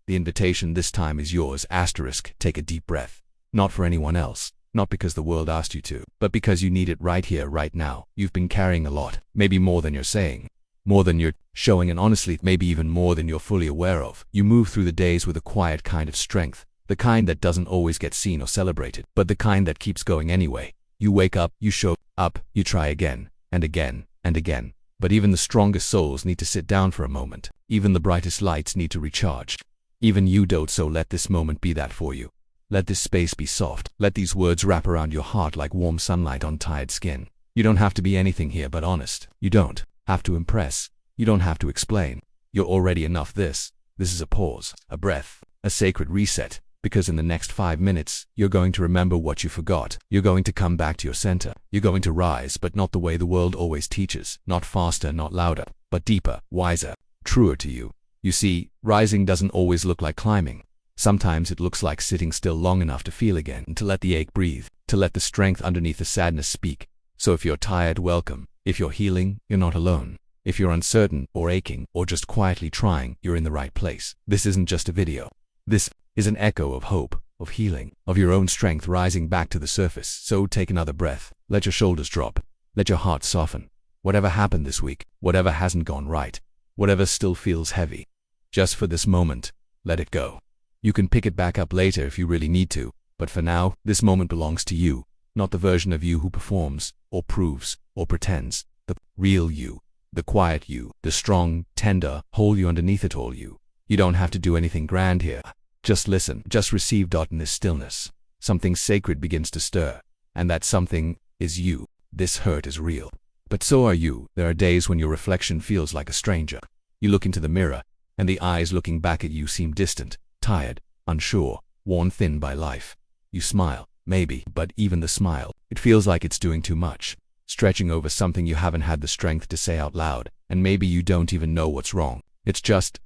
The invitation this time is yours. Asterisk, take a deep breath. Not for anyone else. Not because the world asked you to, but because you need it right here, right now. You've been carrying a lot, maybe more than you're saying, more than you're showing, and honestly, maybe even more than you're fully aware of. You move through the days with a quiet kind of strength, the kind that doesn't always get seen or celebrated, but the kind that keeps going anyway. You wake up, you show up, you try again, and again, and again. But even the strongest souls need to sit down for a moment. Even the brightest lights need to recharge. Even you don't, so let this moment be that for you. Let this space be soft. Let these words wrap around your heart like warm sunlight on tired skin. You don't have to be anything here but honest. You don't have to impress. You don't have to explain. You're already enough. This is a pause, a breath, a sacred reset. Because in the next 5 minutes, you're going to remember what you forgot. You're going to come back to your center. You're going to rise, but not the way the world always teaches. Not faster, not louder, but deeper, wiser, truer to you. You see, rising doesn't always look like climbing. Sometimes it looks like sitting still long enough to feel again, to let the ache breathe, to let the strength underneath the sadness speak. So if you're tired, welcome. If you're healing, you're not alone. If you're uncertain, or aching, or just quietly trying, you're in the right place. This isn't just a video. This is an echo of hope, of healing, of your own strength rising back to the surface. So take another breath. Let your shoulders drop. Let your heart soften. Whatever happened this week, whatever hasn't gone right, whatever still feels heavy, just for this moment, let it go. You can pick it back up later if you really need to, but for now, this moment belongs to you, not the version of you who performs, or proves, or pretends. The real you, the quiet you, the strong, tender, whole you underneath it all you. You don't have to do anything grand here. Just listen, just receive. In this stillness, something sacred begins to stir, and that something is you. This hurt is real, but so are you. There are days when your reflection feels like a stranger. You look into the mirror, and the eyes looking back at you seem distant, tired, unsure, worn thin by life. You smile, maybe, but even the smile, it feels like it's doing too much, stretching over something you haven't had the strength to say out loud, and maybe you don't even know what's wrong. It's just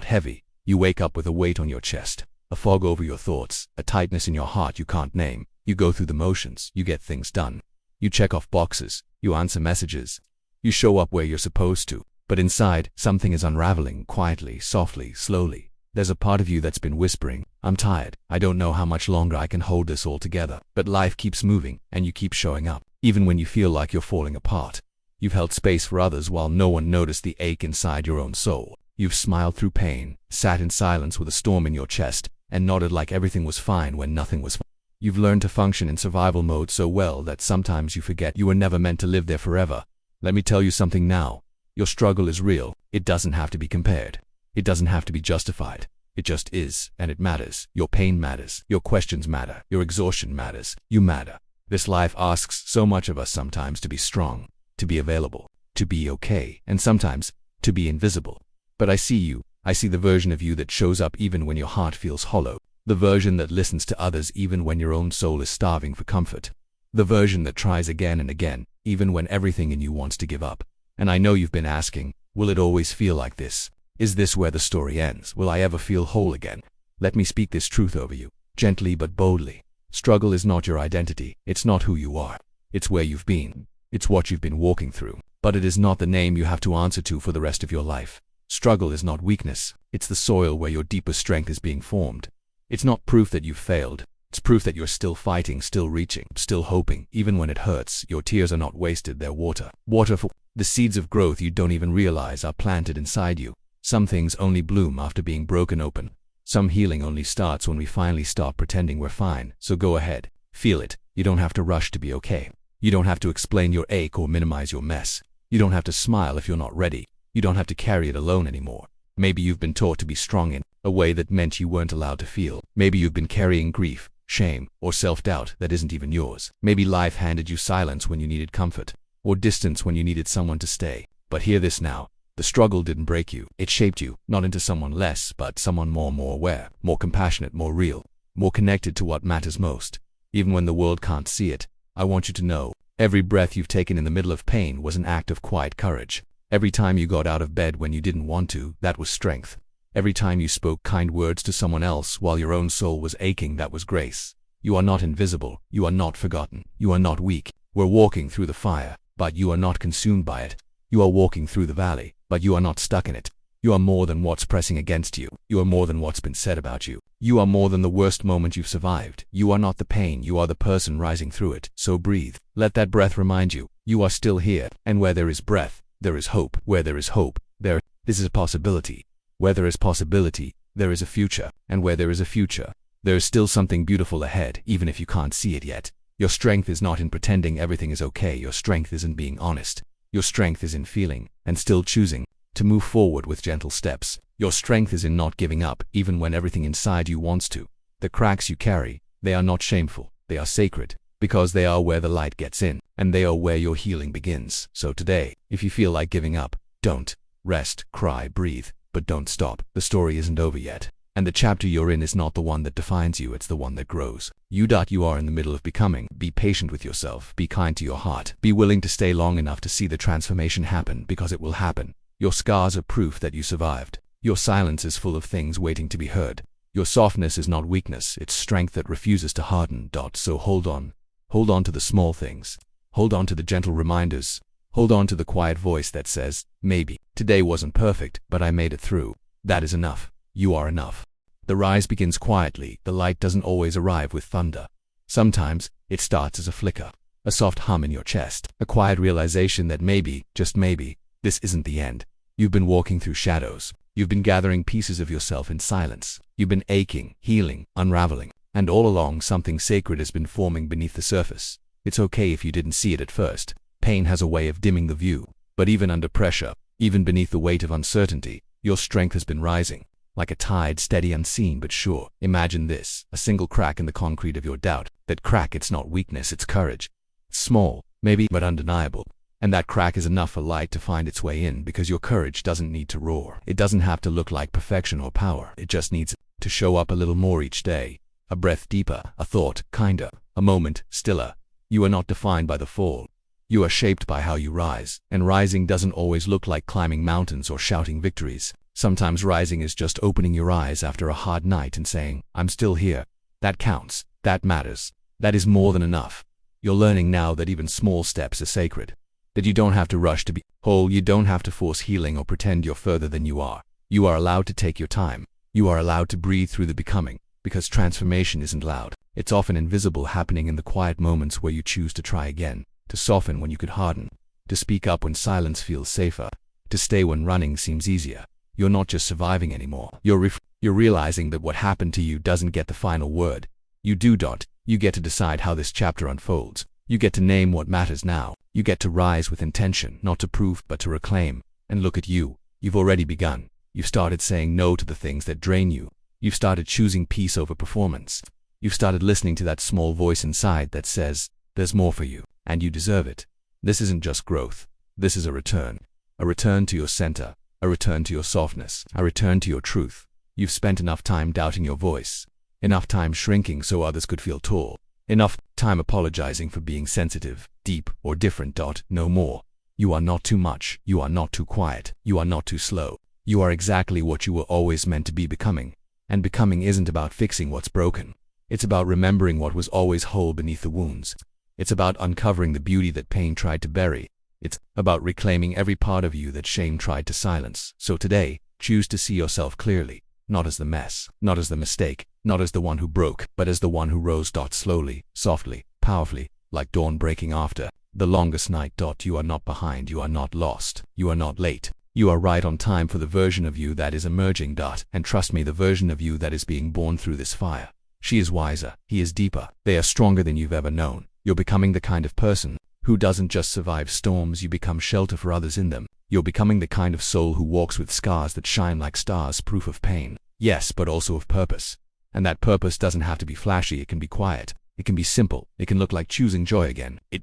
heavy. You wake up with a weight on your chest, a fog over your thoughts, a tightness in your heart you can't name. You go through the motions, you get things done. You check off boxes, you answer messages, you show up where you're supposed to, but inside, something is unraveling, quietly, softly, slowly. There's a part of you that's been whispering, I'm tired, I don't know how much longer I can hold this all together. But life keeps moving, and you keep showing up, even when you feel like you're falling apart. You've held space for others while no one noticed the ache inside your own soul. You've smiled through pain, sat in silence with a storm in your chest, and nodded like everything was fine when nothing was fine. You've learned to function in survival mode so well that sometimes you forget you were never meant to live there forever. Let me tell you something now. Your struggle is real. It doesn't have to be compared. It doesn't have to be justified. It just is, and it matters. Your pain matters. Your questions matter. Your exhaustion matters. You matter. This life asks so much of us sometimes: to be strong, to be available, to be okay, and sometimes to be invisible. But I see you. I see the version of you that shows up even when your heart feels hollow. The version that listens to others even when your own soul is starving for comfort. The version that tries again and again, even when everything in you wants to give up. And I know you've been asking, will it always feel like this? Is this where the story ends? Will I ever feel whole again? Let me speak this truth over you, gently but boldly. Struggle is not your identity. It's not who you are. It's where you've been. It's what you've been walking through. But it is not the name you have to answer to for the rest of your life. Struggle is not weakness. It's the soil where your deeper strength is being formed. It's not proof that you've failed. It's proof that you're still fighting, still reaching, still hoping. Even when it hurts, your tears are not wasted. They're water. Water for the seeds of growth you don't even realize are planted inside you. Some things only bloom after being broken open. Some healing only starts when we finally stop pretending we're fine. So go ahead, feel it. You don't have to rush to be okay. You don't have to explain your ache or minimize your mess. You don't have to smile if you're not ready. You don't have to carry it alone anymore. Maybe you've been taught to be strong in a way that meant you weren't allowed to feel. Maybe you've been carrying grief, shame, or self-doubt that isn't even yours. Maybe life handed you silence when you needed comfort, or distance when you needed someone to stay. But hear this now. The struggle didn't break you. It shaped you, not into someone less, but someone more aware, more compassionate, more real, more connected to what matters most. Even when the world can't see it, I want you to know, every breath you've taken in the middle of pain was an act of quiet courage. Every time you got out of bed when you didn't want to, that was strength. Every time you spoke kind words to someone else while your own soul was aching, that was grace. You are not invisible. You are not forgotten. You are not weak. We're walking through the fire, but you are not consumed by it. You are walking through the valley, but you are not stuck in it. You are more than what's pressing against you. You are more than what's been said about you. You are more than the worst moment you've survived. You are not the pain, you are the person rising through it. So breathe. Let that breath remind you, you are still here. And where there is breath, there is hope. Where there is hope, this is a possibility. Where there is possibility, there is a future. And where there is a future, there is still something beautiful ahead, even if you can't see it yet. Your strength is not in pretending everything is okay. Your strength is in being honest. Your strength is in feeling, and still choosing, to move forward with gentle steps. Your strength is in not giving up, even when everything inside you wants to. The cracks you carry, they are not shameful, they are sacred, because they are where the light gets in, and they are where your healing begins. So today, if you feel like giving up, don't. Rest, cry, breathe, but don't stop. The story isn't over yet. And the chapter you're in is not the one that defines you, it's the one that grows. You are in the middle of becoming. Be patient with yourself, be kind to your heart, be willing to stay long enough to see the transformation happen, because it will happen. Your scars are proof that you survived. Your silence is full of things waiting to be heard. Your softness is not weakness, it's strength that refuses to harden. So hold on. Hold on to the small things. Hold on to the gentle reminders. Hold on to the quiet voice that says, maybe, today wasn't perfect, but I made it through. That is enough. You are enough. The rise begins quietly. The light doesn't always arrive with thunder. Sometimes, it starts as a flicker, a soft hum in your chest, a quiet realization that maybe, just maybe, this isn't the end. You've been walking through shadows. You've been gathering pieces of yourself in silence. You've been aching, healing, unraveling. And all along, something sacred has been forming beneath the surface. It's okay if you didn't see it at first. Pain has a way of dimming the view. But even under pressure, even beneath the weight of uncertainty, your strength has been rising. Like a tide, steady, unseen, but sure. Imagine this, a single crack in the concrete of your doubt. That crack, it's not weakness, it's courage. It's small, maybe, but undeniable. And that crack is enough for light to find its way in, because your courage doesn't need to roar. It doesn't have to look like perfection or power. It just needs to show up a little more each day. A breath deeper, a thought kinder, a moment stiller. You are not defined by the fall. You are shaped by how you rise. And rising doesn't always look like climbing mountains or shouting victories. Sometimes rising is just opening your eyes after a hard night and saying, I'm still here. That counts. That matters. That is more than enough. You're learning now that even small steps are sacred. That you don't have to rush to be whole. You don't have to force healing or pretend you're further than you are. You are allowed to take your time. You are allowed to breathe through the becoming, because transformation isn't loud. It's often invisible, happening in the quiet moments where you choose to try again, to soften when you could harden, to speak up when silence feels safer, to stay when running seems easier. You're not just surviving anymore. You're realizing that what happened to you doesn't get the final word. You do. You get to decide how this chapter unfolds. You get to name what matters now. You get to rise with intention, not to prove, but to reclaim. And look at you. You've already begun. You've started saying no to the things that drain you. You've started choosing peace over performance. You've started listening to that small voice inside that says, there's more for you, and you deserve it. This isn't just growth. This is a return. A return to your center. A return to your softness, a return to your truth. You've spent enough time doubting your voice, enough time shrinking so others could feel tall, enough time apologizing for being sensitive, deep, or different. No more. You are not too much, you are not too quiet, you are not too slow. You are exactly what you were always meant to be becoming. And becoming isn't about fixing what's broken. It's about remembering what was always whole beneath the wounds. It's about uncovering the beauty that pain tried to bury. It's about reclaiming every part of you that shame tried to silence. So today, choose to see yourself clearly, not as the mess, not as the mistake, not as the one who broke, but as the one who rose. Slowly, softly, powerfully, like dawn breaking after the longest night. You are not behind, you are not lost, you are not late. You are right on time for the version of you that is emerging. And trust me, the version of you that is being born through this fire. She is wiser, he is deeper, they are stronger than you've ever known. You're becoming the kind of person who doesn't just survive storms, you become shelter for others in them. You're becoming the kind of soul who walks with scars that shine like stars, proof of pain. Yes, but also of purpose. And that purpose doesn't have to be flashy, it can be quiet. It can be simple. It can look like choosing joy again. It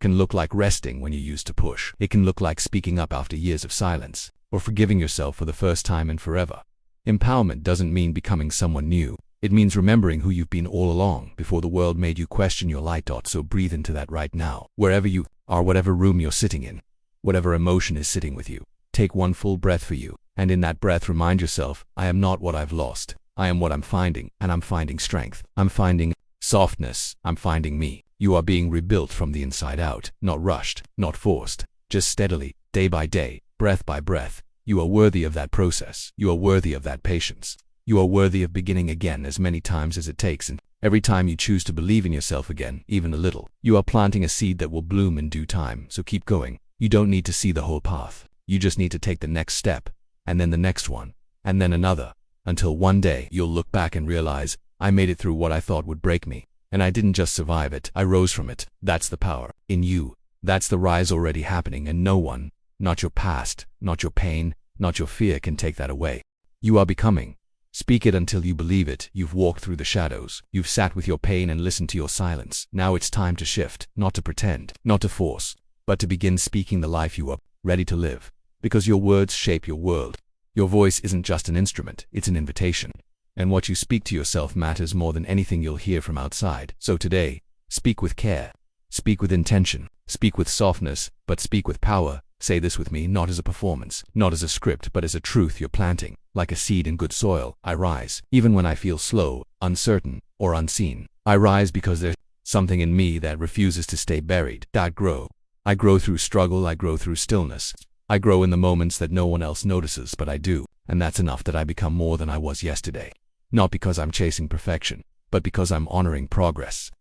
can look like resting when you used to push. It can look like speaking up after years of silence, or forgiving yourself for the first time in forever. Empowerment doesn't mean becoming someone new. It means remembering who you've been all along, before the world made you question your light. So breathe into that right now. Wherever you are, whatever room you're sitting in, whatever emotion is sitting with you, take one full breath for you, and in that breath remind yourself, I am not what I've lost. I am what I'm finding, and I'm finding strength. I'm finding softness. I'm finding me. You are being rebuilt from the inside out, not rushed, not forced, just steadily, day by day, breath by breath. You are worthy of that process. You are worthy of that patience. You are worthy of beginning again as many times as it takes, and every time you choose to believe in yourself again, even a little, you are planting a seed that will bloom in due time, so keep going. You don't need to see the whole path. You just need to take the next step, and then the next one, and then another, until one day you'll look back and realize, I made it through what I thought would break me, and I didn't just survive it, I rose from it. That's the power in you. That's the rise already happening, and no one, not your past, not your pain, not your fear, can take that away. You are becoming. Speak it until you believe it. You've walked through the shadows. You've sat with your pain and listened to your silence. Now it's time to shift, not to pretend, not to force, but to begin speaking the life you are ready to live. Because your words shape your world. Your voice isn't just an instrument, it's an invitation. And what you speak to yourself matters more than anything you'll hear from outside. So today, speak with care. Speak with intention. Speak with softness, but speak with power. Say this with me, not as a performance, not as a script, but as a truth you're planting. Like a seed in good soil, I rise. Even when I feel slow, uncertain, or unseen, I rise because there's something in me that refuses to stay buried. I grow. I grow through struggle, I grow through stillness. I grow in the moments that no one else notices, but I do. And that's enough that I become more than I was yesterday. Not because I'm chasing perfection, but because I'm honoring progress.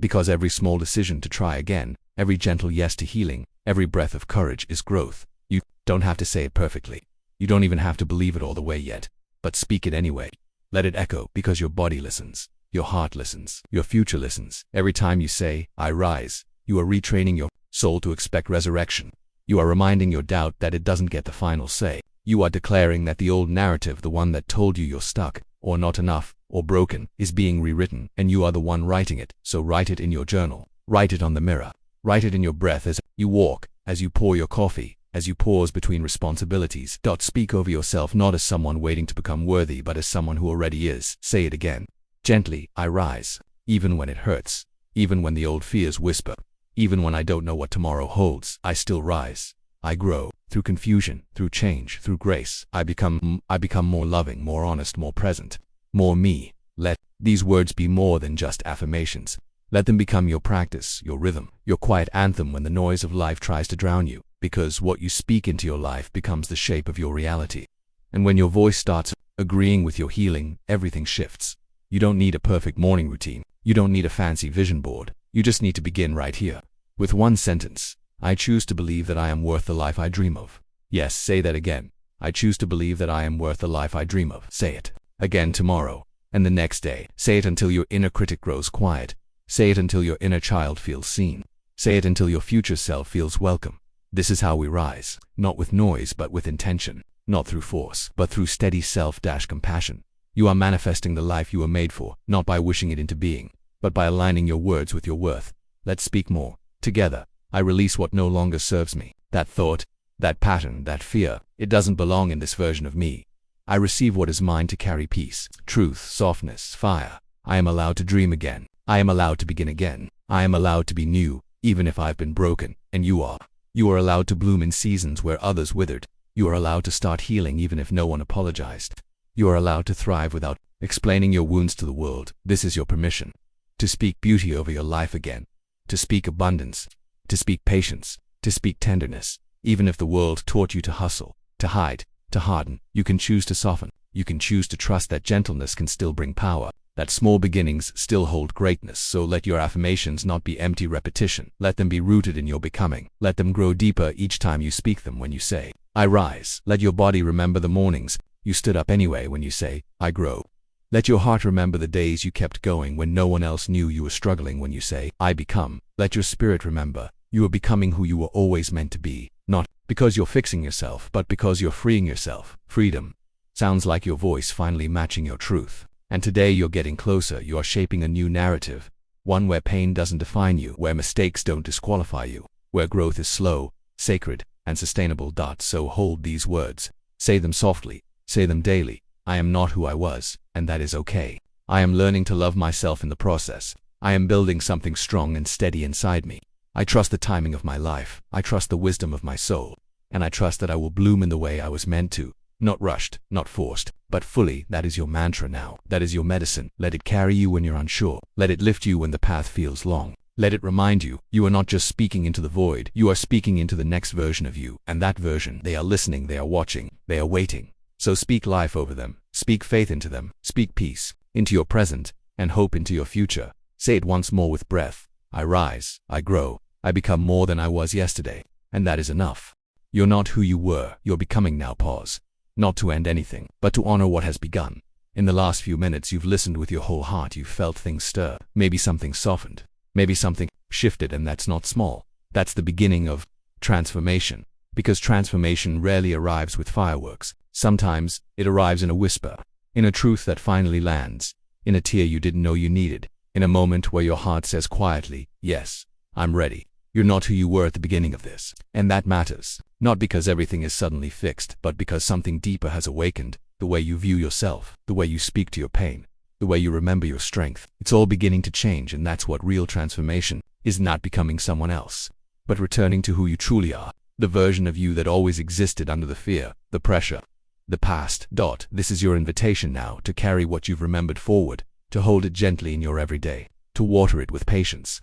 Because every small decision to try again, every gentle yes to healing, every breath of courage is growth. You don't have to say it perfectly. You don't even have to believe it all the way yet. But speak it anyway. Let it echo, because your body listens. Your heart listens. Your future listens. Every time you say, I rise, you are retraining your soul to expect resurrection. You are reminding your doubt that it doesn't get the final say. You are declaring that the old narrative, the one that told you you're stuck, or not enough, or broken, is being rewritten, and you are the one writing it. So write it in your journal. Write it on the mirror. Write it in your breath as you walk, as you pour your coffee, as you pause between responsibilities. Speak over yourself not as someone waiting to become worthy, but as someone who already is. Say it again. Gently, I rise. Even when it hurts. Even when the old fears whisper. Even when I don't know what tomorrow holds, I still rise. I grow. Through confusion, through change, through grace. I become more loving, more honest, more present. More me. Let these words be more than just affirmations. Let them become your practice, your rhythm, your quiet anthem when the noise of life tries to drown you. Because what you speak into your life becomes the shape of your reality. And when your voice starts agreeing with your healing, everything shifts. You don't need a perfect morning routine. You don't need a fancy vision board. You just need to begin right here. With one sentence. I choose to believe that I am worth the life I dream of. Yes, say that again. I choose to believe that I am worth the life I dream of. Say it again tomorrow, and the next day. Say it until your inner critic grows quiet. Say it until your inner child feels seen. Say it until your future self feels welcome. This is how we rise, not with noise but with intention, not through force, but through steady self-compassion. You are manifesting the life you were made for, not by wishing it into being, but by aligning your words with your worth. Let's speak more. Together, I release what no longer serves me. That thought, that pattern, that fear, it doesn't belong in this version of me. I receive what is mine to carry peace, truth, softness, fire. I am allowed to dream again. I am allowed to begin again. I am allowed to be new, even if I've been broken, and you are. You are allowed to bloom in seasons where others withered. You are allowed to start healing even if no one apologized. You are allowed to thrive without explaining your wounds to the world. This is your permission. To speak beauty over your life again. To speak abundance. To speak patience. To speak tenderness. Even if the world taught you to hustle, to hide, to harden, you can choose to soften. You can choose to trust that gentleness can still bring power. That small beginnings still hold greatness. So let your affirmations not be empty repetition. Let them be rooted in your becoming. Let them grow deeper each time you speak them. When you say, I rise, let your body remember the mornings you stood up anyway. When you say, I grow, let your heart remember the days you kept going when no one else knew you were struggling. When you say, I become, let your spirit remember you are becoming who you were always meant to be. Not because you're fixing yourself, but because you're freeing yourself. Freedom sounds like your voice finally matching your truth. And today you're getting closer. You are shaping a new narrative. One where pain doesn't define you, where mistakes don't disqualify you, where growth is slow, sacred, and sustainable. So hold these words. Say them softly. Say them daily. I am not who I was, and that is okay. I am learning to love myself in the process. I am building something strong and steady inside me. I trust the timing of my life. I trust the wisdom of my soul. And I trust that I will bloom in the way I was meant to. Not rushed, not forced, but fully. That is your mantra now. That is your medicine. Let it carry you when you're unsure. Let it lift you when the path feels long. Let it remind you, you are not just speaking into the void, you are speaking into the next version of you, and that version, they are listening, they are watching, they are waiting. So speak life over them, speak faith into them, speak peace into your present, and hope into your future. Say it once more with breath. I rise, I grow, I become more than I was yesterday, and that is enough. You're not who you were, you're becoming now. Pause. Not to end anything, but to honor what has begun. In the last few minutes you've listened with your whole heart, you've felt things stir, maybe something softened. Maybe something shifted, and that's not small. That's the beginning of transformation. Because transformation rarely arrives with fireworks. Sometimes it arrives in a whisper, in a truth that finally lands, in a tear you didn't know you needed, in a moment where your heart says quietly, yes, I'm ready. You're not who you were at the beginning of this. And that matters. Not because everything is suddenly fixed, but because something deeper has awakened. The way you view yourself, the way you speak to your pain, the way you remember your strength. It's all beginning to change, and that's what real transformation is. Not becoming someone else, but returning to who you truly are, the version of you that always existed under the fear, the pressure, the past. This is your invitation now to carry what you've remembered forward, to hold it gently in your everyday, to water it with patience,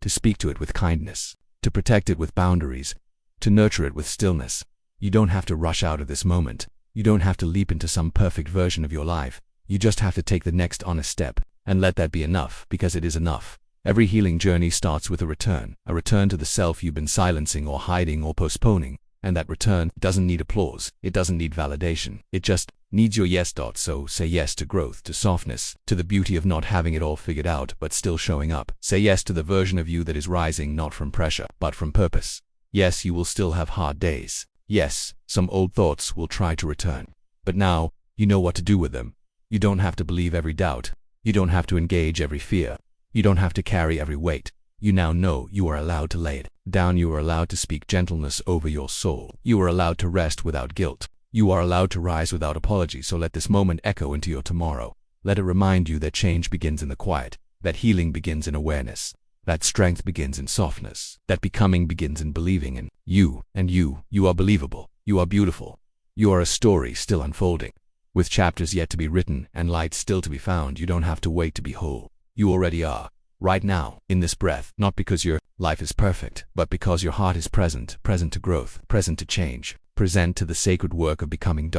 to speak to it with kindness, to protect it with boundaries, to nurture it with stillness. You don't have to rush out of this moment. You don't have to leap into some perfect version of your life. You just have to take the next honest step, and let that be enough, because it is enough. Every healing journey starts with a return to the self you've been silencing or hiding or postponing, and that return doesn't need applause, it doesn't need validation, it just needs your yes. So say yes to growth, to softness, to the beauty of not having it all figured out but still showing up. Say yes to the version of you that is rising not from pressure, but from purpose. Yes, you will still have hard days. Yes, some old thoughts will try to return. But now, you know what to do with them. You don't have to believe every doubt. You don't have to engage every fear. You don't have to carry every weight. You now know you are allowed to lay it down. You are allowed to speak gentleness over your soul. You are allowed to rest without guilt. You are allowed to rise without apology. So let this moment echo into your tomorrow. Let it remind you that change begins in the quiet, that healing begins in awareness, that strength begins in softness, that becoming begins in believing in you. And you are believable. You are beautiful. You are a story still unfolding, with chapters yet to be written and light still to be found. You don't have to wait to be whole. You already are, right now, in this breath, not because your life is perfect, but because your heart is present to growth, present to change, present to the sacred work of becoming.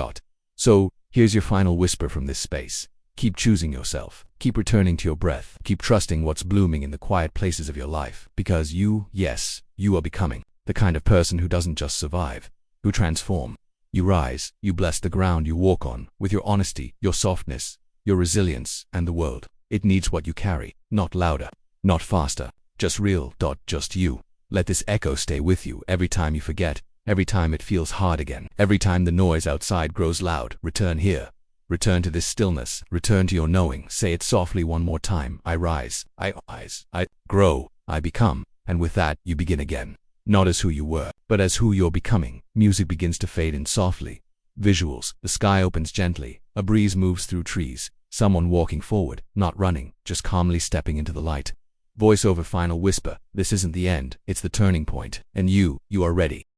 So, here's your final whisper from this space. Keep choosing yourself. Keep returning to your breath. Keep trusting what's blooming in the quiet places of your life. Because you are becoming the kind of person who doesn't just survive, who transform. You rise, you bless the ground you walk on, with your honesty, your softness, your resilience, and the world. It needs what you carry, not louder, not faster, just real. Just you. Let this echo stay with you every time you forget, every time it feels hard again, every time the noise outside grows loud. Return here. Return to this stillness. Return to your knowing. Say it softly one more time. I rise, I grow, I become. And with that, you begin again. Not as who you were, but as who you're becoming. Music begins to fade in softly. Visuals. The sky opens gently. A breeze moves through trees. Someone walking forward, not running, just calmly stepping into the light. Voiceover final whisper. This isn't the end, it's the turning point. And you are ready.